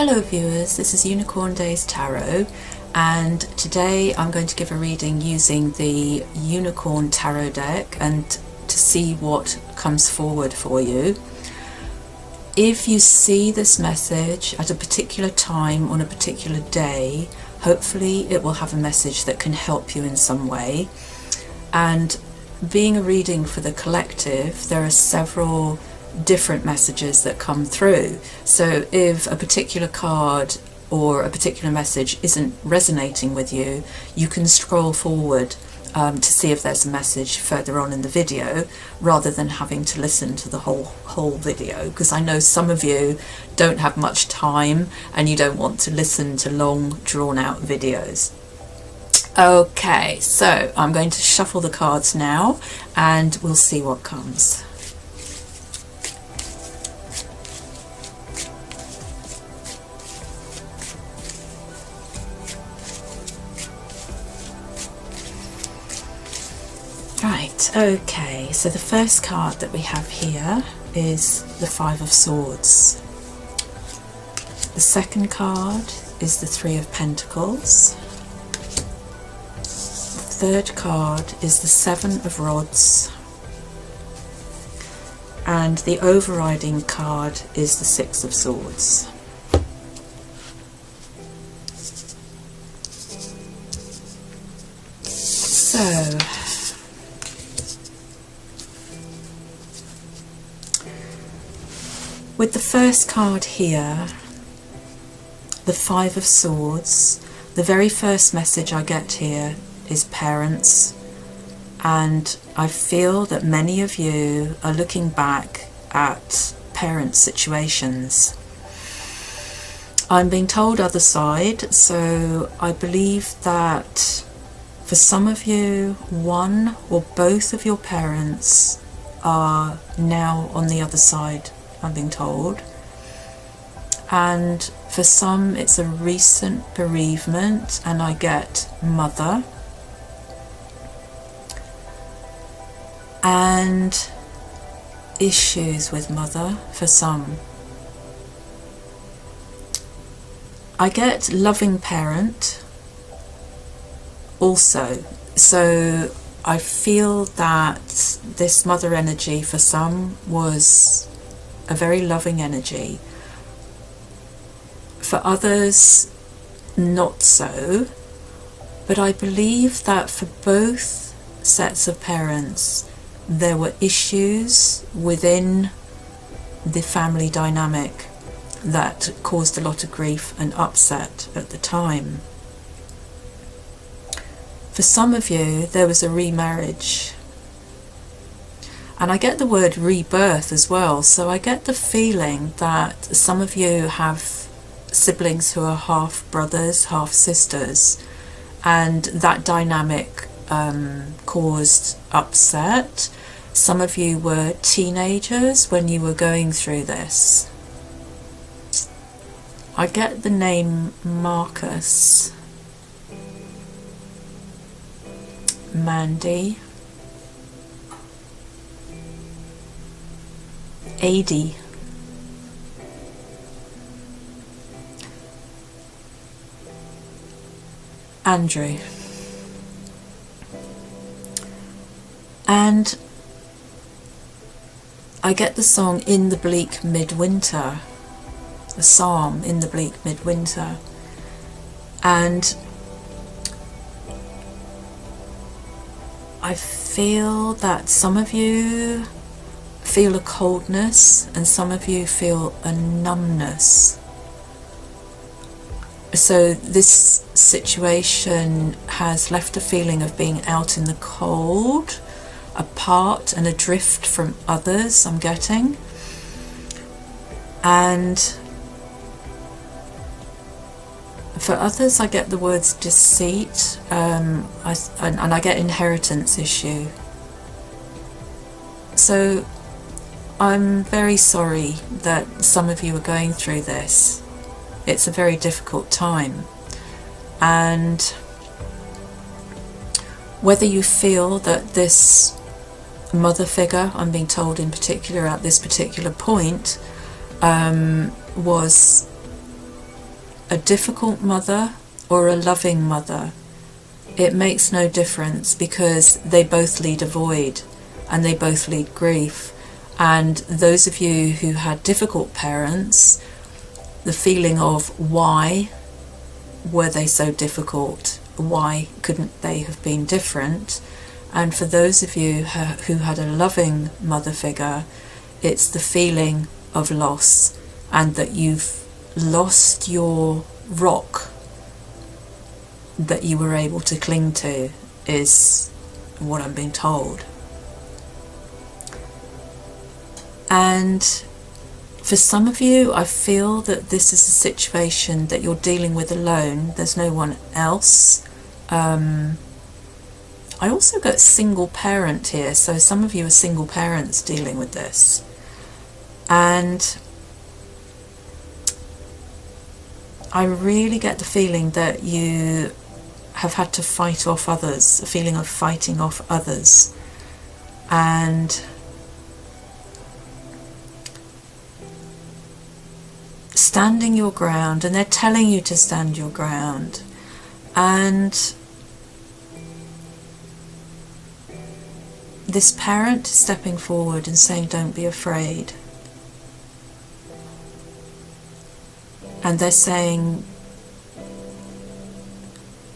Hello viewers, this is Unicorndays Tarot, and today I'm going to give a reading using the Unicorn Tarot deck and to see what comes forward for you. If you see this message at a particular time on a particular day, hopefully it will have a message that can help you in some way. And being a reading for the collective, there are several different messages that come through. So if a particular card or a particular message isn't resonating with you, you can scroll forward to see if there's a message further on in the video, rather than having to listen to the whole video, because I know some of you don't have much time and you don't want to listen to long drawn out videos. Okay, so I'm going to shuffle the cards now and we'll see what comes. Right, okay, so the first card that we have here is the Five of Swords. The second card is the Three of Pentacles. The third card is the Seven of Rods. And the overriding card is the Six of Swords. So, with the first card here, the Five of Swords, the very first message I get here is parents, and I feel that many of you are looking back at parent situations. I'm being told other side, so I believe that for some of you, one or both of your parents are now on the other side, I'm being told. And for some it's a recent bereavement, and I get mother. And issues with mother for some. I get loving parent also. So I feel that this mother energy for some was a very loving energy. For others, not so. But I believe that for both sets of parents, there were issues within the family dynamic that caused a lot of grief and upset at the time. For some of you, there was a remarriage. And I get the word rebirth as well, so I get the feeling that some of you have siblings who are half brothers, half sisters, and that dynamic caused upset. Some of you were teenagers when you were going through this. I get the name Marcus, Mandy, Adi, Andrew, and I get the song In the Bleak Midwinter, the psalm In the Bleak Midwinter, and I feel that some of you feel a coldness and some of you feel a numbness. So this situation has left a feeling of being out in the cold, apart and adrift from others, I'm getting. And for others I get the words deceit, and I get inheritance issue. So I'm very sorry that some of you are going through this. It's a very difficult time, and whether you feel that this mother figure, I'm being told in particular at this particular point, was a difficult mother or a loving mother, it makes no difference, because they both lead a void and they both lead grief. And those of you who had difficult parents, the feeling of why were they so difficult? Why couldn't they have been different? And for those of you who had a loving mother figure, it's the feeling of loss, and that you've lost your rock that you were able to cling to, is what I'm being told. And for some of you, I feel that this is a situation that you're dealing with alone. There's no one else. I also got single parent here, so some of you are single parents dealing with this. And I really get the feeling that you have had to fight off others, a feeling of fighting off others. And standing your ground, and they're telling you to stand your ground. And this parent is stepping forward and saying, don't be afraid. And they're saying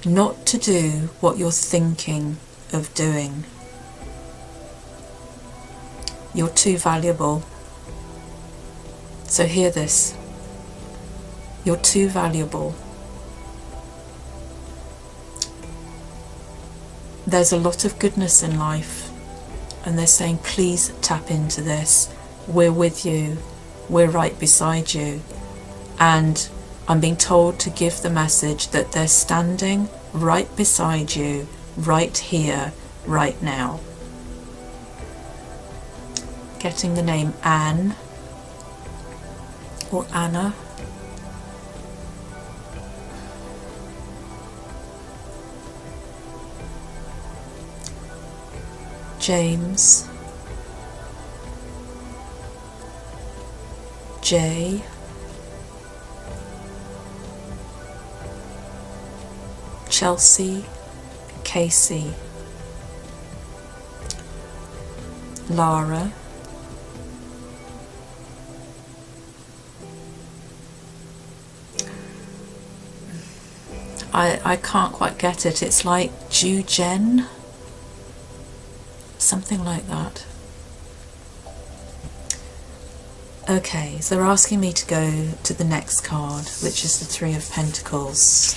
not to do what you're thinking of doing. You're too valuable. So hear this. You're too valuable. There's a lot of goodness in life. And they're saying, please tap into this. We're with you. We're right beside you. And I'm being told to give the message that they're standing right beside you, right here, right now. Getting the name Anne or Anna. James, Jay, Chelsea, Casey, Lara, I can't quite get it. It's like Ju-Jen, something like that. Okay, so they're asking me to go to the next card, which is the Three of Pentacles.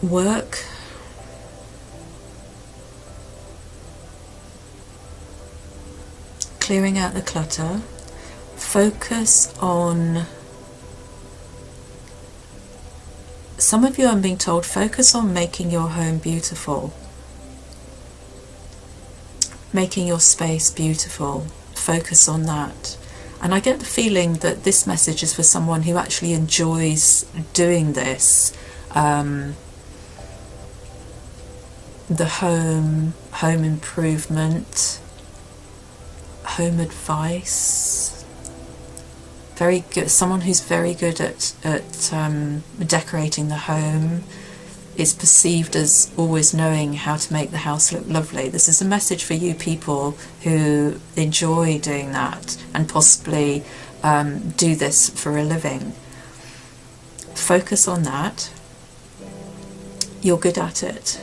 Work, clearing out the clutter, focus on, some of you, I'm being told, focus on making your home beautiful, making your space beautiful, focus on that. And I get the feeling that this message is for someone who actually enjoys doing this. The home improvement, home advice, very good, someone who's very good at decorating the home, is perceived as always knowing how to make the house look lovely. This is a message for you people who enjoy doing that and possibly do this for a living. Focus on that. You're good at it.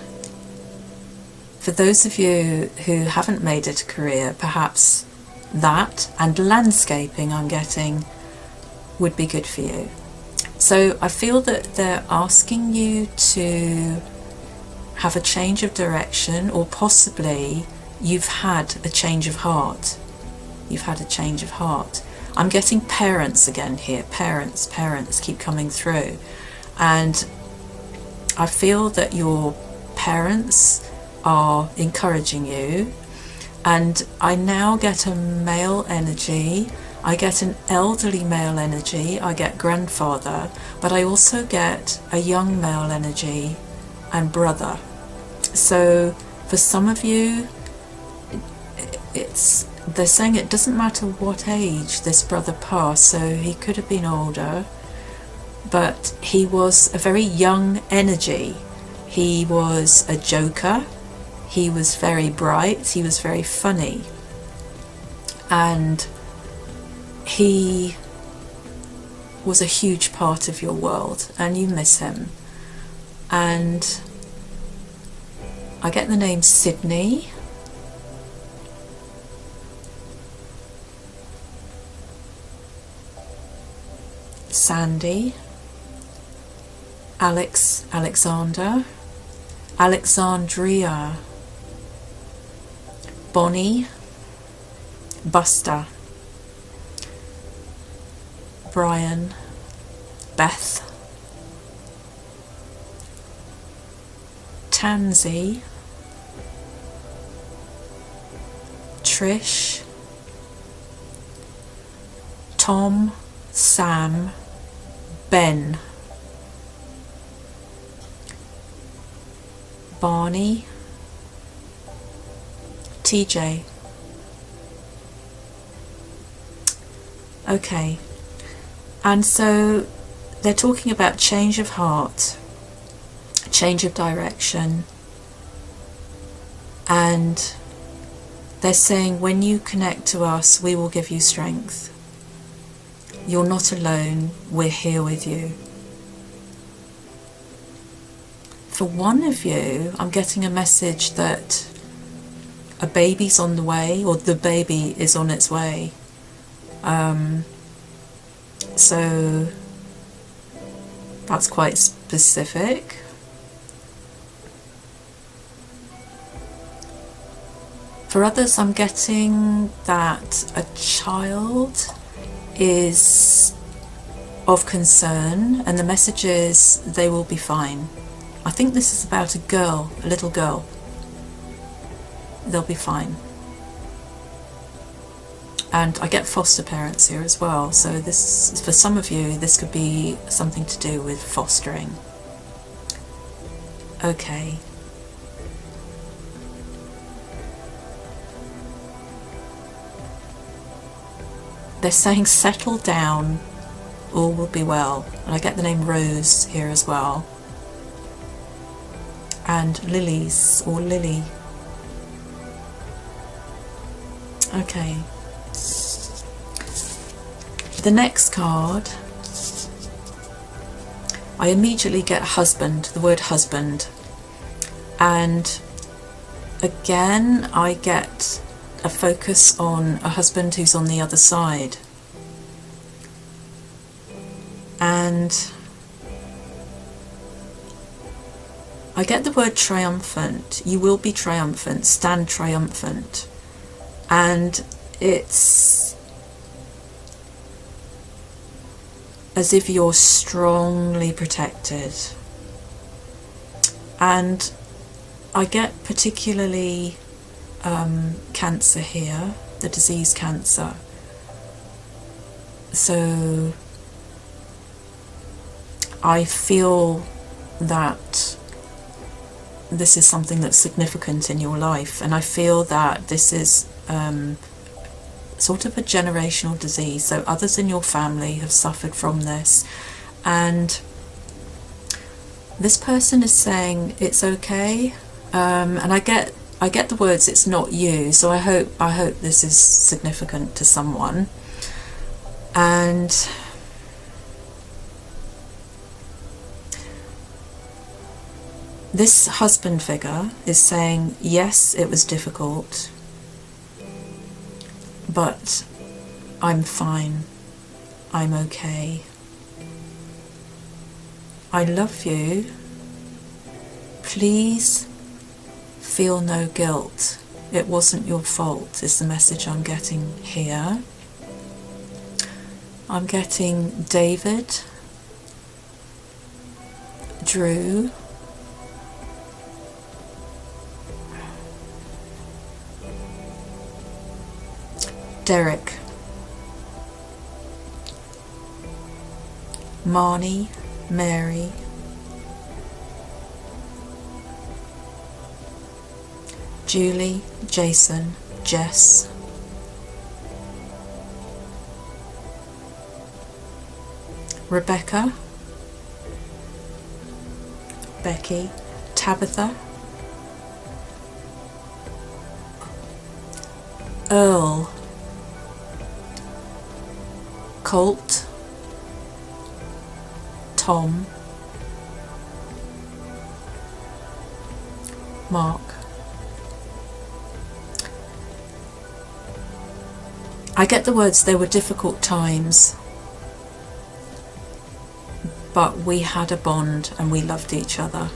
For those of you who haven't made it a career, perhaps that and landscaping, I'm getting, would be good for you. So I feel that they're asking you to have a change of direction, or possibly you've had a change of heart. You've had a change of heart. I'm getting parents again here. Parents keep coming through. And I feel that your parents are encouraging you. And I now get a male energy. I get an elderly male energy. I get grandfather. But I also get a young male energy and brother. So for some of you, they're saying it doesn't matter what age this brother passed, so he could have been older, but he was a very young energy. He was a joker, he was very bright, he was very funny, and he was a huge part of your world, and you miss him. And I get the name Sydney, Sandy, Alex, Alexander, Alexandria, Bonnie, Buster, Brian, Beth, Tansy, Trish, Tom, Sam, Ben, Barney, TJ. Okay, and so they're talking about change of heart, change of direction, and they're saying when you connect to us, we will give you strength. You're not alone, we're here with you. For one of you, I'm getting a message that a baby's on the way, or the baby is on its way. So that's quite specific. For others, I'm getting that a child is of concern, and the message is they will be fine. I think this is about a girl, a little girl. They'll be fine. And I get foster parents here as well, so this, for some of you, this could be something to do with fostering. Okay. They're saying settle down, all will be well. And I get the name Rose here as well. And Lilies, or Lily. Okay. The next card, I immediately get husband, the word husband. And again, I get a focus on a husband who's on the other side. And I get the word triumphant. You will be triumphant, stand triumphant. And it's as if you're strongly protected. And I get particularly cancer here, the disease cancer. So I feel that this is something that's significant in your life, and I feel that this is sort of a generational disease, so others in your family have suffered from this, and this person is saying it's okay, and I get the words it's not you, so I hope this is significant to someone. And this husband figure is saying, yes, it was difficult, but I'm fine, I'm okay, I love you, please feel no guilt, it wasn't your fault, is the message I'm getting here. I'm getting David, Drew, Derek, Marnie, Mary, Julie, Jason, Jess, Rebecca, Becky, Tabitha, Earl, Colt, Tom, Mark. I get the words, there were difficult times, but we had a bond and we loved each other.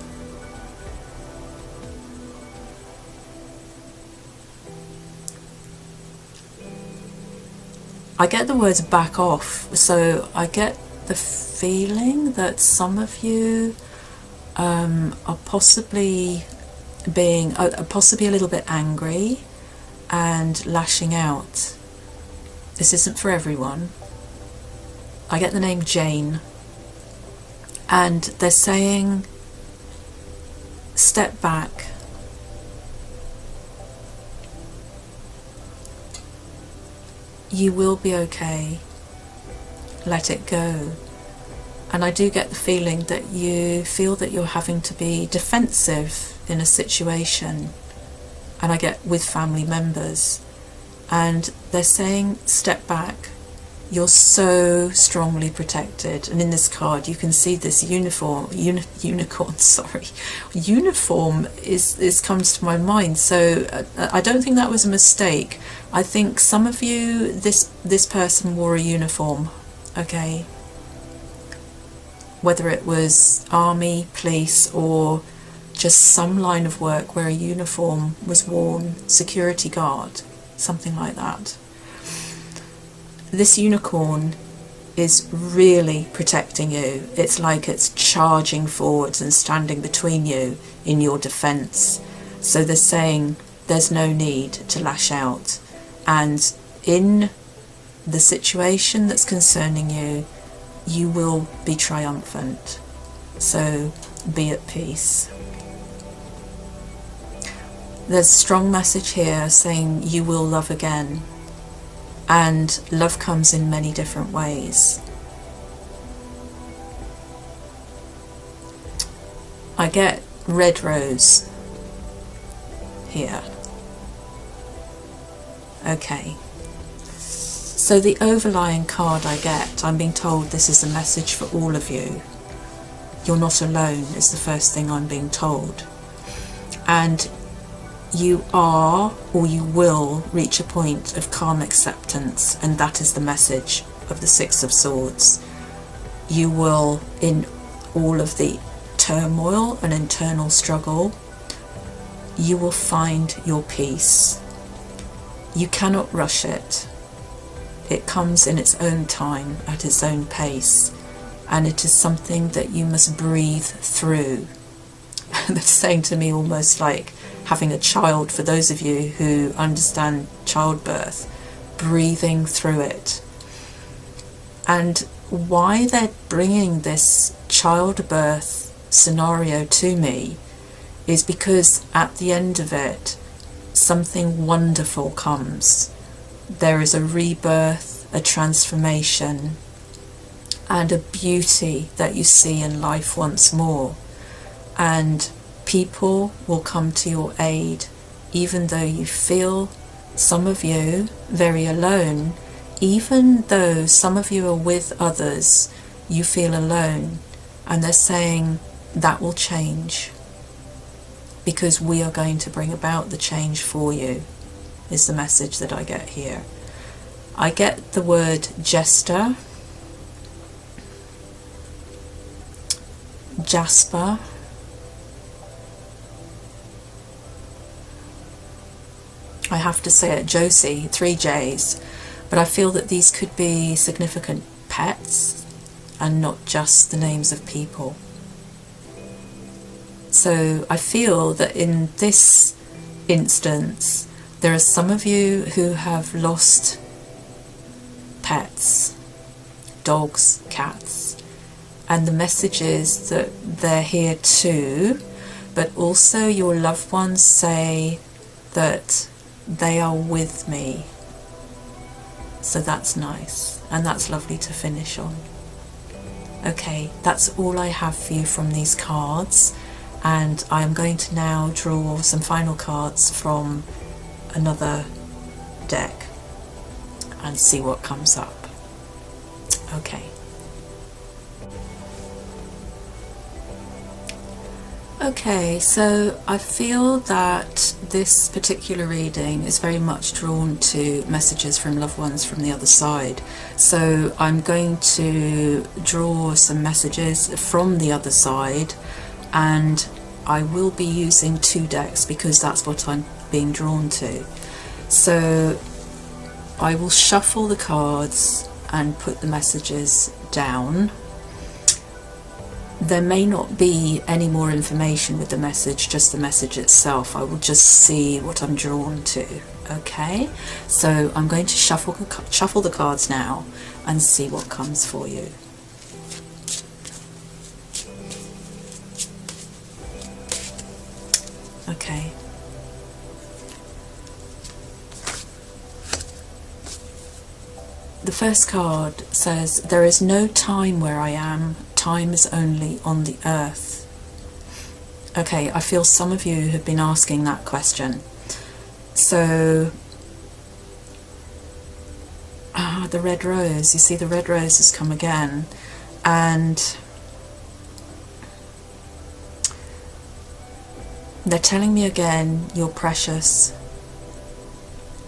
I get the words back off, so I get the feeling that some of you are possibly possibly a little bit angry and lashing out. This isn't for everyone. I get the name Jane, and they're saying step back. You will be okay. Let it go. And I do get the feeling that you feel that you're having to be defensive in a situation, and I get with family members, and they're saying step back. You're so strongly protected, and in this card you can see this unicorn is comes to my mind. So I don't think that was a mistake. I think some of you, this person wore a uniform, okay, whether it was army, police, or just some line of work where a uniform was worn, security guard, something like that. This unicorn is really protecting you. It's like it's charging forwards and standing between you in your defense. So they're saying there's no need to lash out, and in the situation that's concerning you, you will be triumphant. So be at peace. There's a strong message here saying you will love again, and love comes in many different ways. I get red rose here. Okay. So the overlying card I get, I'm being told this is a message for all of you. You're not alone is the first thing I'm being told. And you are, or you will, reach a point of calm acceptance, and that is the message of the Six of Swords. You will, in all of the turmoil and internal struggle, you will find your peace. You cannot rush it. It comes in its own time, at its own pace, and it is something that you must breathe through. That's saying to me almost like having a child, for those of you who understand childbirth, breathing through it. And why they're bringing this childbirth scenario to me is because at the end of it, something wonderful comes. There is a rebirth, a transformation, and a beauty that you see in life once more. And people will come to your aid, even though you feel, some of you, very alone. Even though some of you are with others, you feel alone. And they're saying that will change, because we are going to bring about the change for you, is the message that I get here. I get the word jester, Jasper, I have to say it, Josie, 3 J's, but I feel that these could be significant pets and not just the names of people. So I feel that in this instance, there are some of you who have lost pets, dogs, cats, and the message is that they're here too, but also your loved ones say that they are with me. So that's nice, and that's lovely to finish on. Okay, that's all I have for you from these cards, and I'm going to now draw some final cards from another deck and see what comes up. Okay. Okay, so I feel that this particular reading is very much drawn to messages from loved ones from the other side. So I'm going to draw some messages from the other side, and I will be using 2 decks because that's what I'm being drawn to. So I will shuffle the cards and put the messages down. There may not be any more information with the message, just the message itself. I will just see what I'm drawn to. Okay, so I'm going to shuffle the cards now and see what comes for you. Okay. The first card says, "There is no time where I am. Time is only on the earth." Okay, I feel some of you have been asking that question. So, the red rose, you see the red rose has come again, and they're telling me again, you're precious.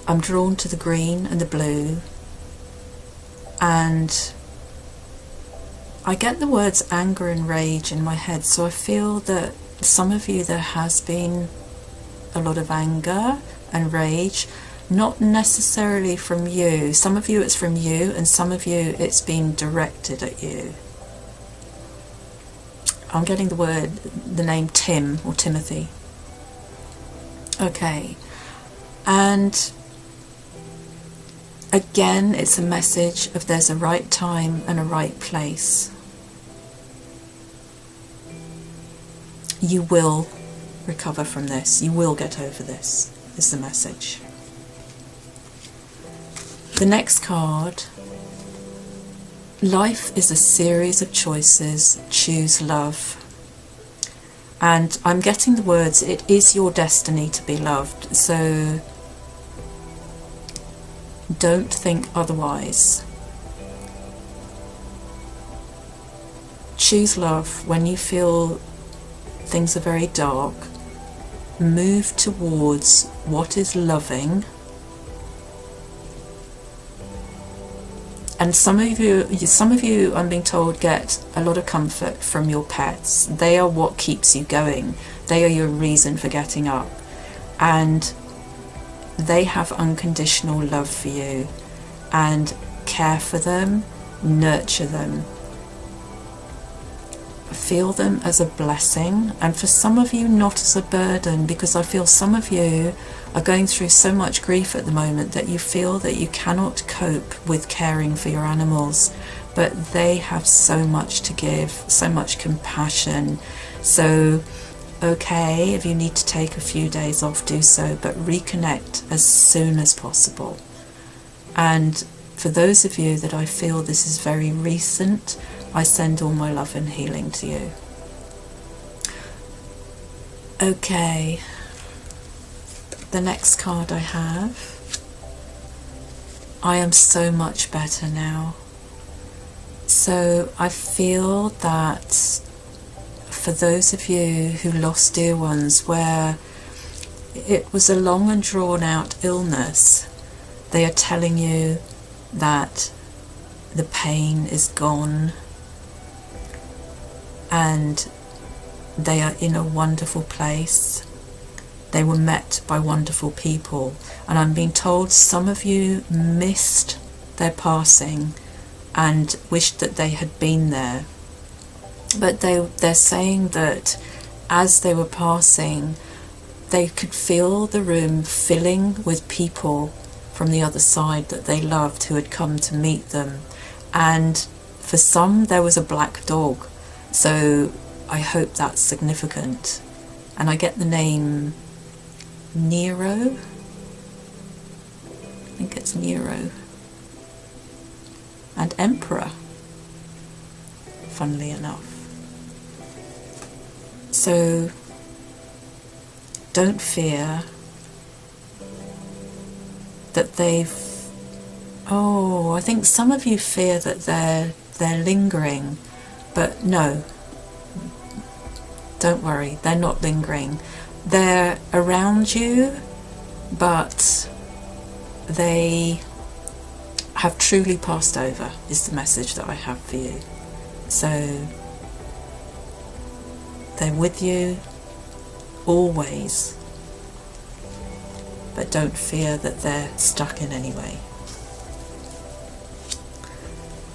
I'm drawn to the green and the blue, and I get the words anger and rage in my head, so I feel that some of you, there has been a lot of anger and rage, not necessarily from you. Some of you it's from you, and some of you it's been directed at you. I'm getting the name Tim or Timothy. Okay, and again, it's a message of there's a right time and a right place. You will recover from this. You will get over this, is the message. The next card, life is a series of choices. Choose love. And I'm getting the words, it is your destiny to be loved. So don't think otherwise. Choose love. When you feel things are very dark, move towards what is loving. And some of you, I'm being told, get a lot of comfort from your pets. They are what keeps you going. They are your reason for getting up. And they have unconditional love for you, and care for them, nurture them, feel them as a blessing, and for some of you not as a burden, because I feel some of you are going through so much grief at the moment that you feel that you cannot cope with caring for your animals, but they have so much to give, so much compassion. So okay, if you need to take a few days off, do so, but reconnect as soon as possible. And for those of you that I feel this is very recent, I send all my love and healing to you. Okay, the next card I have, I am so much better now. So I feel that for those of you who lost dear ones where it was a long and drawn out illness, they are telling you that the pain is gone and they are in a wonderful place. They were met by wonderful people, and I'm being told some of you missed their passing and wished that they had been there. But they're saying that as they were passing, they could feel the room filling with people from the other side that they loved, who had come to meet them. And for some, there was a black dog. So I hope that's significant. And I get the name Nero. think it's Nero. And Emperor, funnily enough. So don't fear that they've... Oh, I think some of you fear that they're lingering, but no, don't worry, they're not lingering. They're around you, but they have truly passed over, is the message that I have for you. So they're with you always, but don't fear that they're stuck in any way.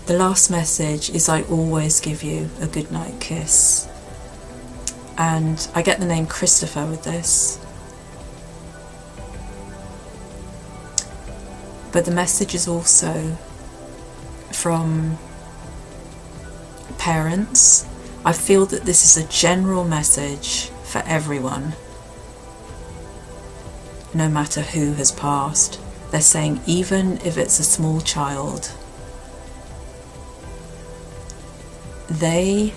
The last message is I always give you a goodnight kiss. And I get the name Christopher with this. But the message is also from parents. I feel that this is a general message for everyone, no matter who has passed. They're saying even if it's a small child, they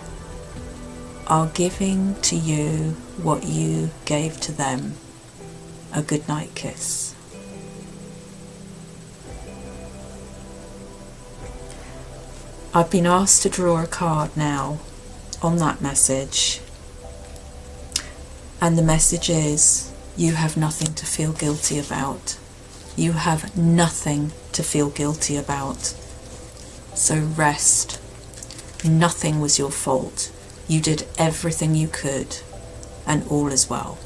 are giving to you what you gave to them, a goodnight kiss. I've been asked to draw a card now on that message, and the message is you have nothing to feel guilty about. You have nothing to feel guilty about. So rest. Nothing was your fault. You did everything you could, and all is well.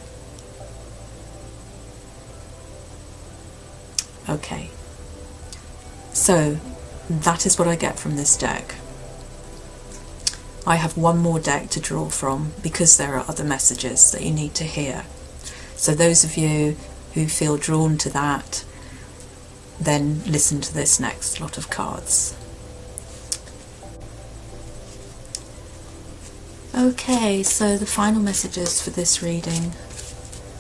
Okay, so that is what I get from this deck. I have one more deck to draw from because there are other messages that you need to hear. So those of you who feel drawn to that, then listen to this next lot of cards. Okay, so the final messages for this reading.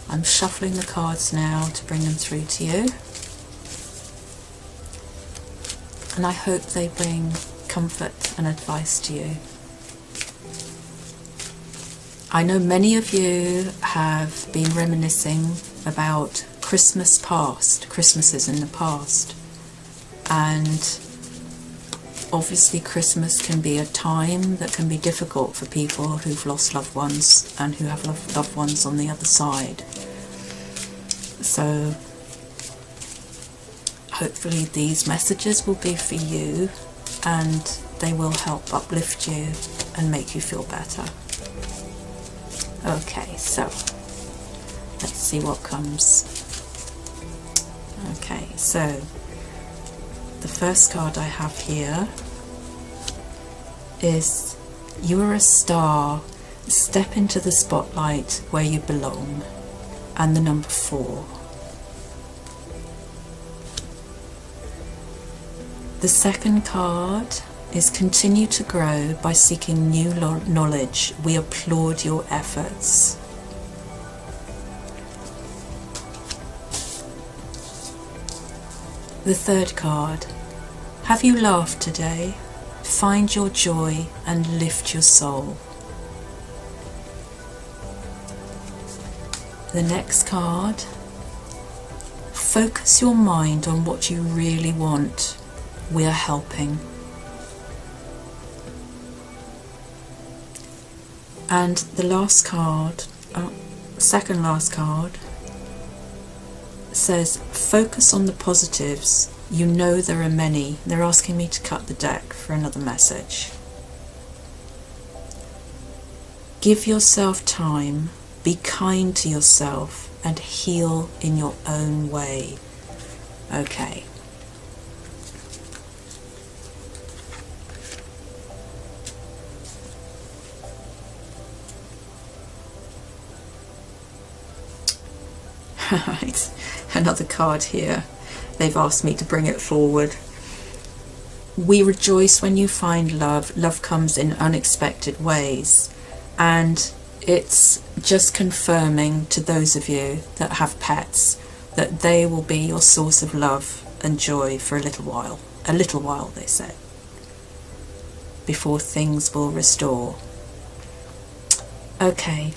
I'm shuffling the cards now to bring them through to you. And I hope they bring comfort and advice to you. I know many of you have been reminiscing about Christmas past, Christmases in the past. And obviously Christmas can be a time that can be difficult for people who've lost loved ones and who have loved ones on the other side. So hopefully these messages will be for you and they will help uplift you and make you feel better. Okay, so let's see what comes. Okay, so the first card I have here is you are a star, step into the spotlight where you belong, and the number 4. The second card is continue to grow by seeking new knowledge. We applaud your efforts. The third card, have you laughed today? Find your joy and lift your soul. The next card, focus your mind on what you really want. We are helping. And the last card, second last card, says focus on the positives. You know there are many. They're asking me to cut the deck for another message. Give yourself time, be kind to yourself, and heal in your own way. Okay. Right, another card here. They've asked me to bring it forward. We rejoice when you find love. Love comes in unexpected ways. And it's just confirming to those of you that have pets that they will be your source of love and joy for a little while, they say, before things will restore. Okay.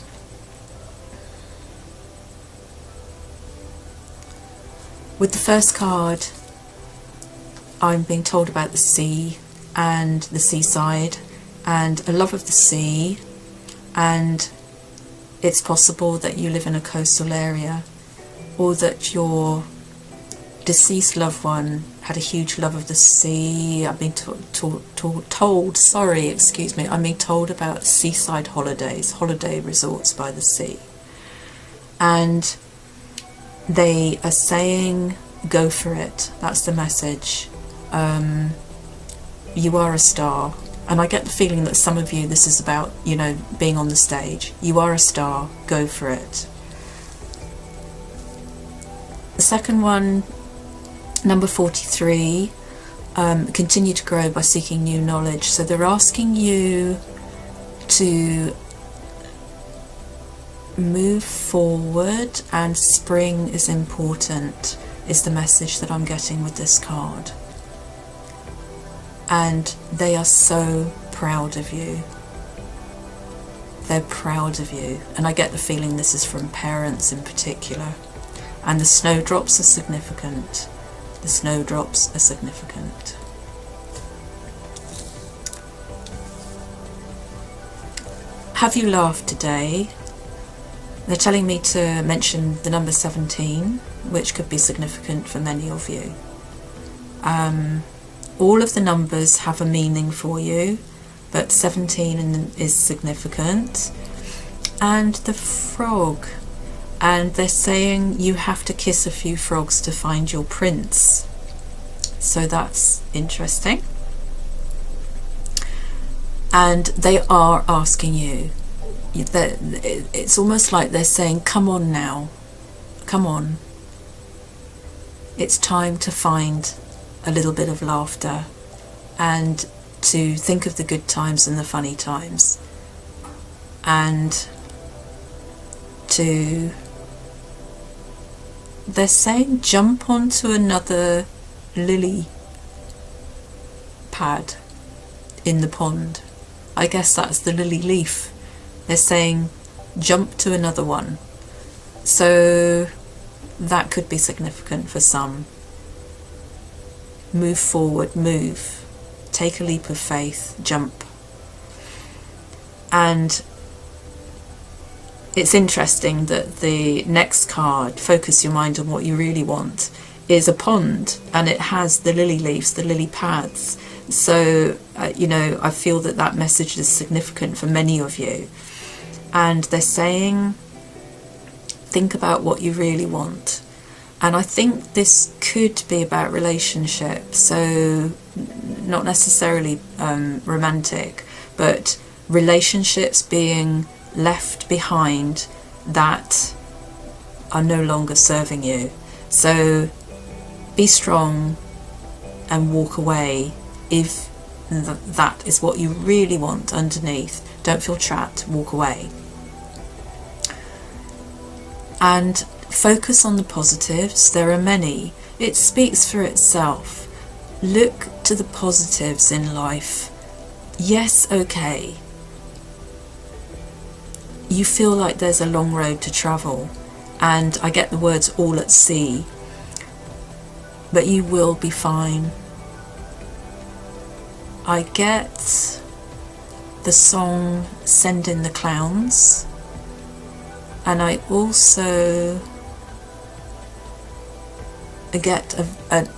With the first card, I'm being told about the sea and the seaside and a love of the sea, and it's possible that you live in a coastal area, or that your deceased loved one had a huge love of the sea. I've been I'm being told about seaside holidays, holiday resorts by the sea. And they are saying, go for it. That's the message. You are a star. And I get the feeling that some of you, this is about, being on the stage. You are a star. Go for it. The second one, number 43, continue to grow by seeking new knowledge. So they're asking you to move forward, and spring is important, is the message that I'm getting with this card. And they are so proud of you. They're proud of you. And I get the feeling this is from parents in particular. And the snowdrops are significant. The snowdrops are significant. Have you laughed today? They're telling me to mention the number 17, which could be significant for many of you. All of the numbers have a meaning for you, but 17 is significant. And the frog. And they're saying you have to kiss a few frogs to find your prince. So that's interesting. And they are asking you. It's almost like they're saying, come on now. Come on. It's time to find a little bit of laughter and to think of the good times and the funny times. And they're saying jump onto another lily pad in the pond. I guess that's the lily leaf. They're saying jump to another one. So that could be significant for some. Move forward, move. Take a leap of faith, jump. And it's interesting that the next card, focus your mind on what you really want, is a pond, and it has the lily leaves, the lily pads. So, I feel that message is significant for many of you. And they're saying, think about what you really want. And I think this could be about relationships, so not necessarily romantic, but relationships being left behind that are no longer serving you. So be strong and walk away if that is what you really want underneath. Don't feel trapped, walk away. And focus on the positives. There are many. It speaks for itself. Look to the positives in life. Yes, okay. You feel like there's a long road to travel, and I get the words all at sea, but you will be fine. I get the song Send in the Clowns, and I also get a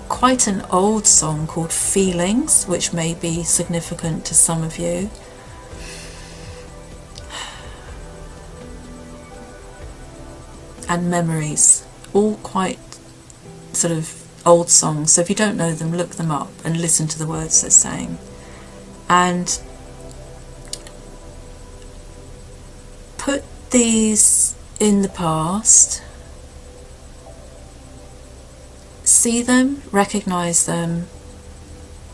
quite an old song called Feelings, which may be significant to some of you. And Memories, all quite sort of old songs, so if you don't know them, look them up and listen to the words they're saying. And put these in the past, see them, recognize them,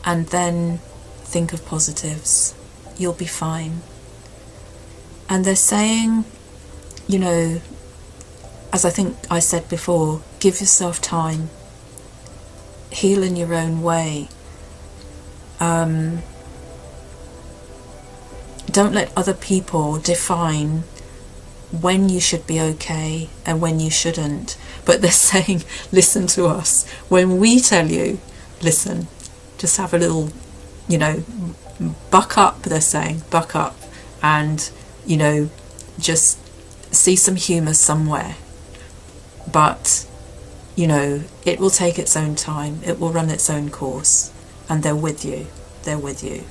and then think of positives. You'll be fine. And they're saying, as I think I said before, give yourself time. heal in your own way. Don't let other people define when you should be okay and when you shouldn't. But they're saying, listen to us. When we tell you, listen, just have a little, you know, buck up, they're saying, buck up, and, you know, just see some humour somewhere. But, you know, it will take its own time, it will run its own course, and they're with you, they're with you.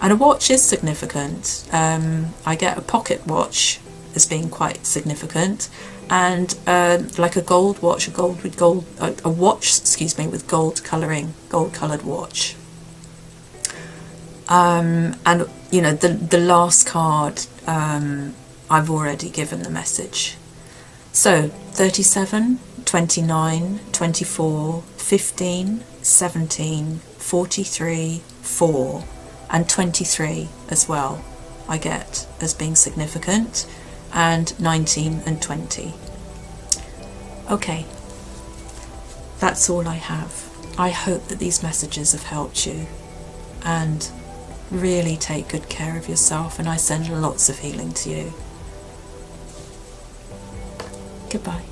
And a watch is significant. I get a pocket watch as being quite significant, and like a gold watch, a watch, excuse me, with gold colouring, gold-coloured watch. And you know, the last card, I've already given the message. So 37, 29, 24, 15, 17, 43, 4, and 23 as well I get as being significant, and 19 and 20. Okay, that's all I have. I hope that these messages have helped you, and really take good care of yourself, and I send lots of healing to you. Goodbye.